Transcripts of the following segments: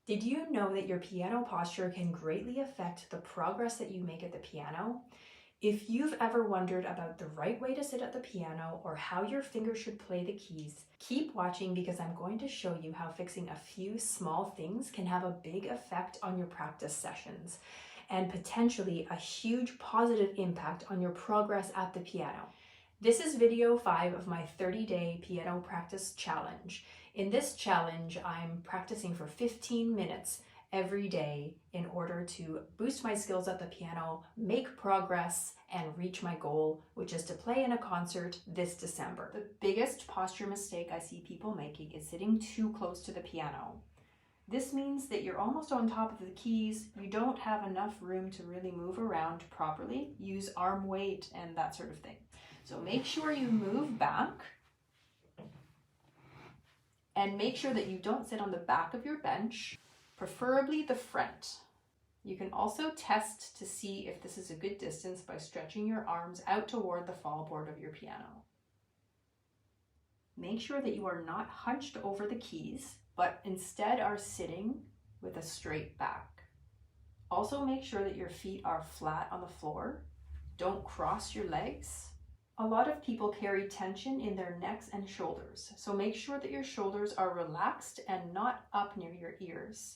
Did you know that your piano posture can greatly affect the progress that you make at the piano? If you've ever wondered about the right way to sit at the piano or how your fingers should play the keys, keep watching because I'm going to show you how fixing a few small things can have a big effect on your practice sessions and potentially a huge positive impact on your progress at the piano. This is video 5 of my 30-day piano practice challenge. In this challenge, I'm practicing for 15 minutes every day in order to boost my skills at the piano, make progress, and reach my goal, which is to play in a concert this December. The biggest posture mistake I see people making is sitting too close to the piano. This means that you're almost on top of the keys, you don't have enough room to really move around properly, use arm weight, and that sort of thing. So make sure you move back and make sure that you don't sit on the back of your bench, preferably the front. You can also test to see if this is a good distance by stretching your arms out toward the fall board of your piano. Make sure that you are not hunched over the keys, but instead are sitting with a straight back. Also make sure that your feet are flat on the floor. Don't cross your legs. A lot of people carry tension in their necks and shoulders, so make sure that your shoulders are relaxed and not up near your ears.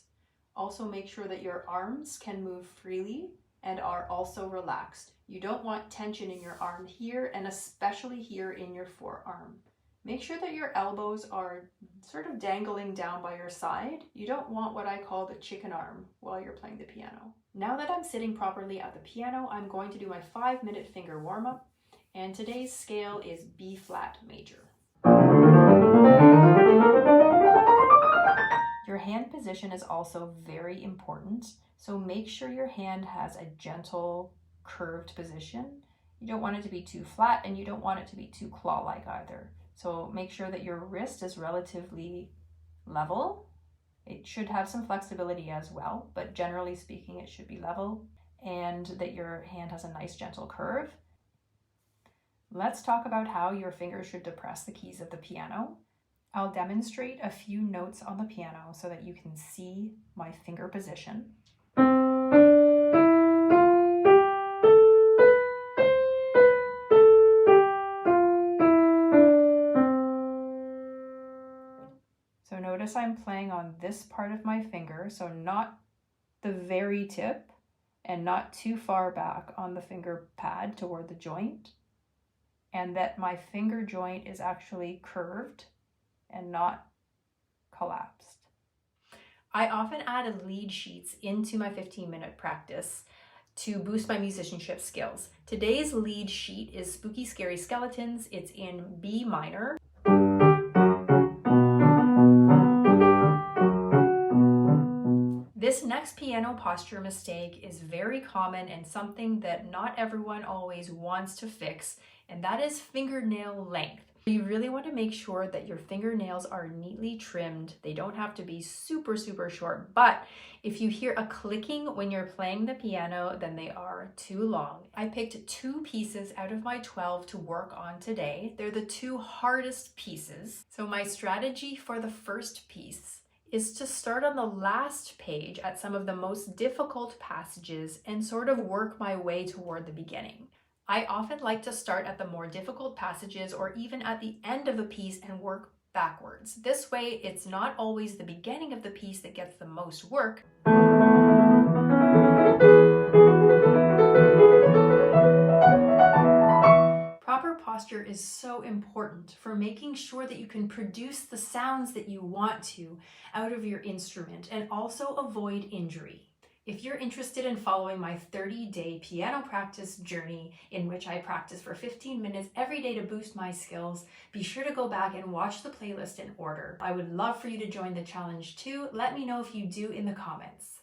Also make sure that your arms can move freely and are also relaxed. You don't want tension in your arm here and especially here in your forearm. Make sure that your elbows are sort of dangling down by your side. You don't want what I call the chicken arm while you're playing the piano. Now that I'm sitting properly at the piano, I'm going to do my 5-minute finger warm-up. And today's scale is B flat major. Your hand position is also very important, so make sure your hand has a gentle, curved position. You don't want it to be too flat and you don't want it to be too claw-like either. So make sure that your wrist is relatively level. It should have some flexibility as well, but generally speaking, it should be level, and that your hand has a nice gentle curve. Let's talk about how your fingers should depress the keys of the piano. I'll demonstrate a few notes on the piano so that you can see my finger position. So notice I'm playing on this part of my finger, so not the very tip and not too far back on the finger pad toward the joint, and that my finger joint is actually curved and not collapsed. I often add lead sheets into my 15-minute practice to boost my musicianship skills. Today's lead sheet is Spooky Scary Skeletons. It's in B minor. This next piano posture mistake is very common and something that not everyone always wants to fix, and that is fingernail length. You really want to make sure that your fingernails are neatly trimmed. They don't have to be super short, but if you hear a clicking when you're playing the piano, then they are too long. I picked 2 pieces out of my 12 to work on today. They're the 2 hardest pieces. So my strategy for the first piece is to start on the last page at some of the most difficult passages and sort of work my way toward the beginning. I often like to start at the more difficult passages or even at the end of a piece and work backwards. This way, it's not always the beginning of the piece that gets the most work. Proper posture is so important for making sure that you can produce the sounds that you want to out of your instrument and also avoid injury. If you're interested in following my 30-day piano practice journey in which I practice for 15 minutes every day to boost my skills, be sure to go back and watch the playlist in order. I would love for you to join the challenge too. Let me know if you do in the comments.